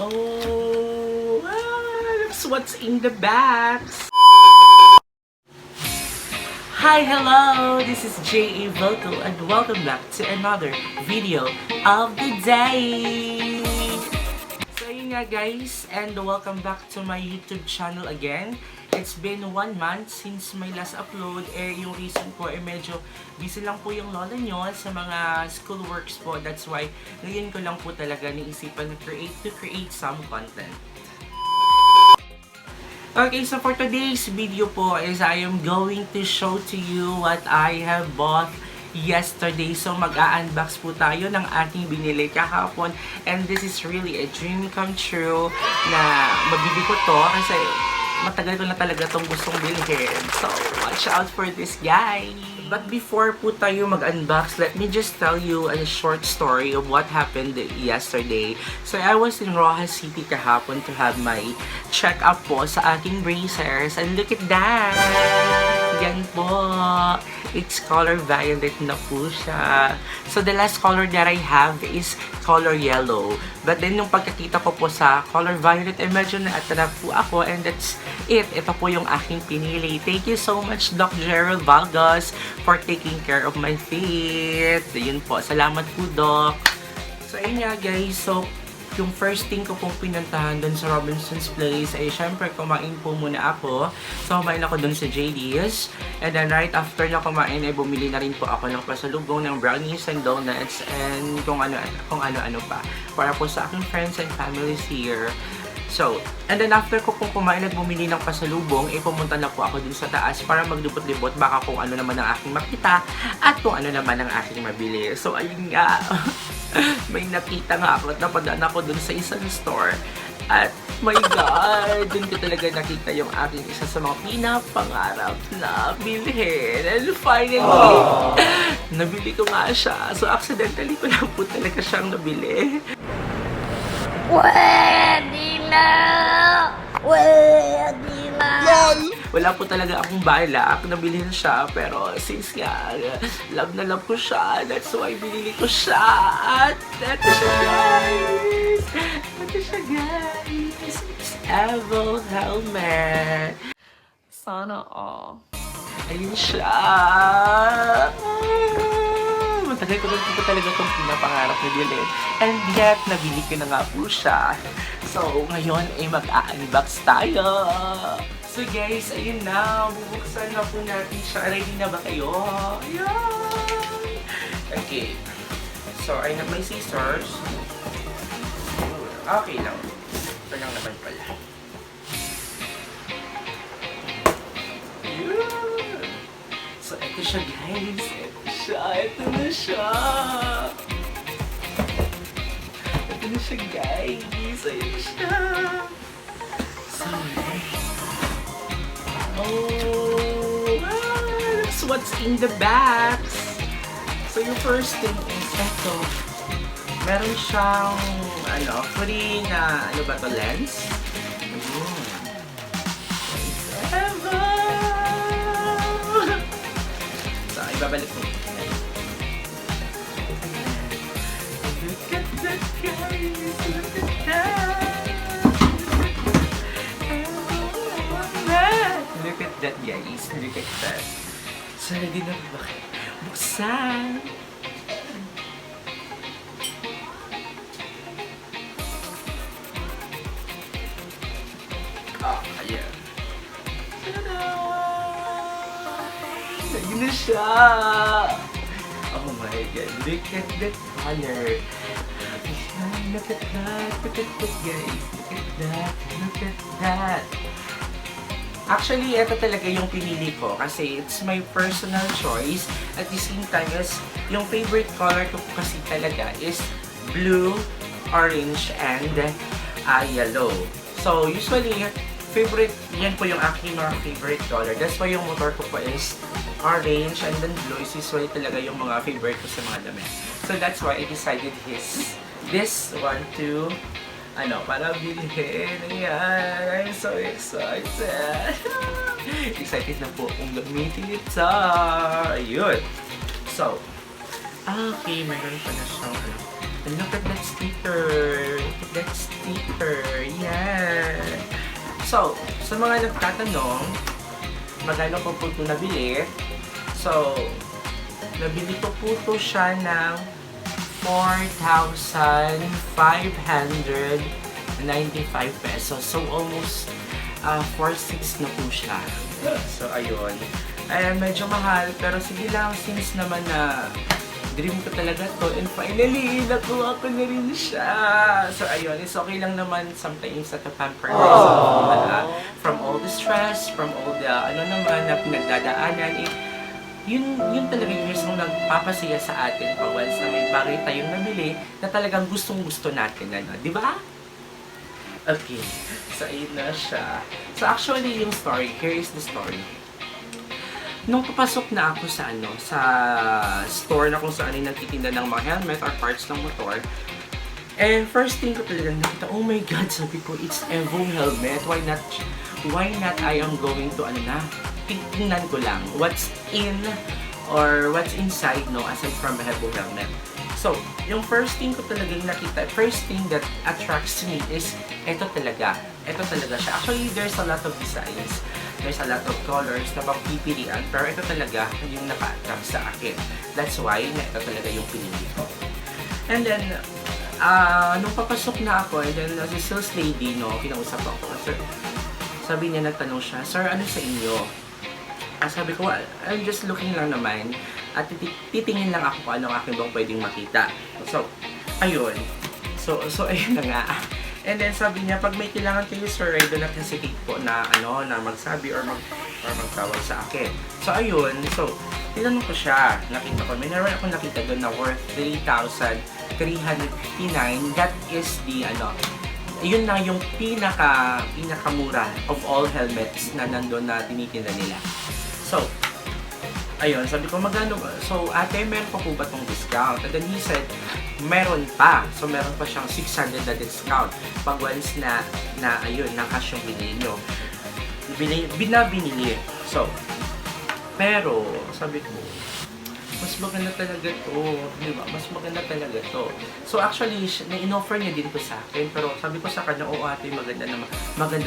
Oh, that's what's in the box. Hi, hello! This is JEAYEY VILLCO and welcome back to another video of the day! So yun nga guys, and welcome back to my YouTube channel again. It's been 1 month since my last upload. Yung reason ko medyo busy lang po yung lola nyo sa mga school works po. That's why ngayon ko lang po talaga naisipan na create some content. Okay, so for today's video po is I am going to show to you what I have bought yesterday. So mag-a-unbox po tayo ng ating binili kahapon. And this is really a dream come true na mabili ko to kasi matagal ko na talaga itong gustong bilhin. So watch out for this, guys! But before po tayo mag-unbox, let me just tell you a short story of what happened yesterday. So I was in Rojas City kahapon to have my check-up po sa aking bracers. And look at that! Yan po! It's color violet na po siya. So the last color that I have is color yellow. But then nung pagkakita ko po sa color violet, medyo na-attract po ako and that's it. Ito po yung aking pinili. Thank you so much, Doc Gerald Valgas, for taking care of my feet. Yun po. Salamat po, Doc. So ayun nga guys. So yung first thing ko pong pinuntahan dun sa Robinson's Place ay syempre kumain po muna ako. So kumain ako dun sa JD's. And then right after na kumain ay bumili na rin po ako ng pasalubong ng brownies and donuts and kung ano-ano pa. Para po sa aking friends and families here. So, and then after ko pong kumain at bumili ng pasalubong, pumunta na po ako dun sa taas para maglibot-libot baka kung ano naman ang aking makita at kung ano naman ang aking mabili. So, ayun nga. May nakita nga ako at napadaan ako dun sa isang store. At my God, dun ko talaga nakita yung aking isa sa mga pinapangarap na bilhin. And finally, nabili ko nga siya. So, accidentally ko lang po talaga siyang nabili. Pwede na! Pwede na! Wala po talaga akong balak na bilhin siya, pero since nga, love na love ko siya, that's why binili ko siya. At ito siya guys! Ito siya guys! It's EVO helmet! Sana all. Ayun siya! Matagal ko lang po talaga itong pinapangarap na bilhin. And yet, nabili ko na nga po siya. So, ngayon ay mag-a-unbox tayo. So guys, ayun na. Bubuksan na po natin siya. Ready na ba kayo? Ayan! Okay. So, I have my scissors. Okay lang. Ito lang naman pala. Ayan! So, ito siya guys. Ito na siya. Ito na siya guys. Ayun siya. So, that's what's in the box. So, yung first thing is ito. Meron siyang, free na, lens. Ever! So, ibabalik ko. Look at that, guys! Look at that! Look at that, guys. Look at that. So, ready na ba kayo? Buksan! Ayan. Ta-da! Ayun na siya! Oh my God. Look at that color. Ayan, look at that. Look at that, guys. Look at that. Look at that. Actually, ito talaga yung pinili ko kasi it's my personal choice. At the same time, yung favorite color ko kasi talaga is blue, orange, and yellow. So, usually, yan po yung aking mga favorite color. That's why yung motor ko po is orange and then blue is usually talaga yung mga favorite ko sa mga damit. So, that's why I decided this one to para bilhin. Ayan, I'm so excited. Excited na po akong gamitin ito. Ayun. So, okay, meron pa na siyang And look at that sticker. Look at that sticker. So, sa mga nagtatanong, magkano po po ito nabili? So, nabili ko po ito siya ng 4,595 pesos. So, almost 4,600 na po siya. So, ayun. Ayan, medyo mahal. Pero sige lang, since naman na dream ko talaga to. And finally, nakuha ko na rin siya. So, ayun. It's okay lang naman sometimes at the pamper myself. From all the stress, from all the, ano naman, na pinagdadaanan. Yun talaga yung mismo nagpapasaya sa atin pag once na may bagay tayong nabili na talagang gustong-gusto natin. Ano, di ba? Okay. So, ayun na siya. So, actually, yung story, here is the story. Nung papasok na ako sa sa store na kung saan ay nagtitinda ng mga helmet or parts ng motor, first thing ko talagang nakita, oh my god, sabi ko, it's EVO helmet. Why not I am going to tingnan ko lang what's in or what's inside, aside from the EVO helmet. So, yung first thing ko talagang nakita, first thing that attracts me is, ito talaga siya. Actually, there's a lot of designs. There's a lot of colors na pagpipilian, pero ito talaga yung naka-attract sa akin. That's why, ito talaga yung pinili ko. And then, nung papasok na ako, and then si sales lady, kinausap ako. Sabi niya, nagtanong siya, sir, ano sa inyo? Sabi ko, well, I'm just looking lang naman. At titingin lang ako kung ano aking bang pwedeng makita. So, ayun. So ayun na nga. And then sabi niya, pag may kailangan kayo, sir, do not hesitate po na magsabi or magtawag sa akin. So ayun, so tinanong ko siya, nakita ko, may naroon ako nakita doon na worth 3,359. That is the yun na yung pinakamura of all helmets na nandun na tinitinda nila. So, ayun, sabi ko, magkano ba? So, ate, meron pa po ba tong discount? And then he said, meron pa. So, meron pa siyang 600 na discount. Pag once na ayun, na-cash yung binili nyo. Binabinili. So, pero, sabi ko, mas maganda talaga to. Di ba? Mas maganda talaga to. So, actually, in-offer niya din to sa akin. Pero sabi ko sa kanya, oo ate, maganda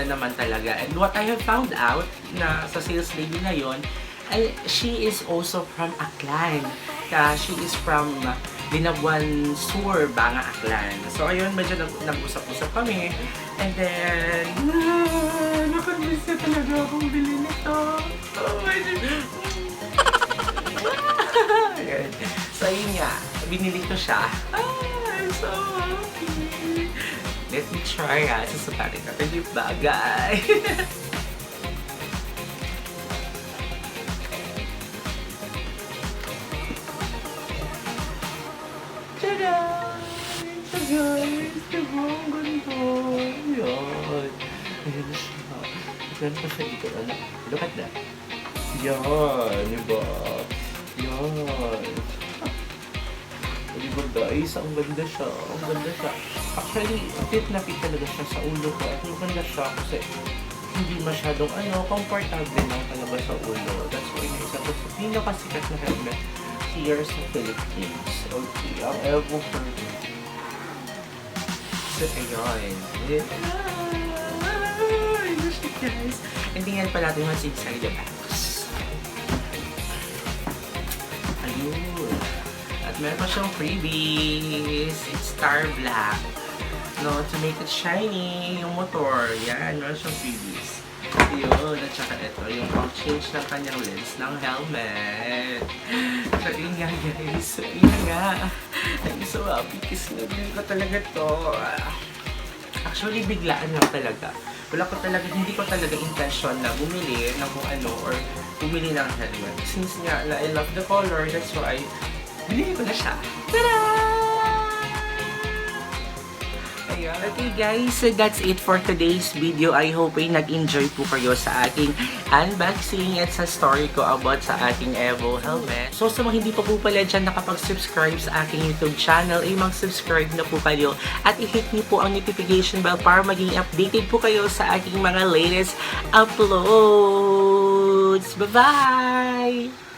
naman talaga. And what I have found out na sa sales lady na yon, she is also from Aklan. She is from Linabuan Sur, Banga, Aklan. So, ayun, medyo nag-usap-usap kami. And then, nakonvince na talaga akong bilhin ito. Oh my God. So, ayun nga. Binili ko siya. I'm so happy. Let me try susukatin natin yung bagay. Tada! Ito guys! Diba? Ang ganda! Yan! Ayan na siya. Ayan pa siya dito. Look at that. Yan! Diba? Yan! Diba guys? Ang ganda siya. Ang ganda siya. Actually, fit na fit talaga siya sa ulo ko. At maganda siya kasi hindi masyadong comfortable lang talaga sa ulo. That's why isa ko sa pinakasikat na helmet here sa Philippines. Okay, ang EVO for me. So, ayun. Guys. And tingnan pa natin what's inside the box. Ayun. At meron pa siyang freebies. It's star black. To make it shiny, yung motor. Yan, meron siyang freebies. Yun, at saka ito, yung pang-change ng kanyang lens ng helmet. So, yun nga guys. So, yun nga. I'm so happy kasi nabili ko talaga to. Actually, biglaan lang talaga. Hindi ko talaga intention na bumili ng kung ano or bumili ng helmet. Since nga, I love the color, that's why, binili ko na siya. Tada! Okay guys, so that's it for today's video. I hope ay nag-enjoy po kayo sa ating unboxing at sa story ko about sa ating EVO helmet. So sa mga hindi pa po pala dyan nakapag-subscribe sa aking YouTube channel, ay mag-subscribe na po kayo at i-hit niyo po ang notification bell para maging updated po kayo sa aking mga latest uploads. Bye-bye!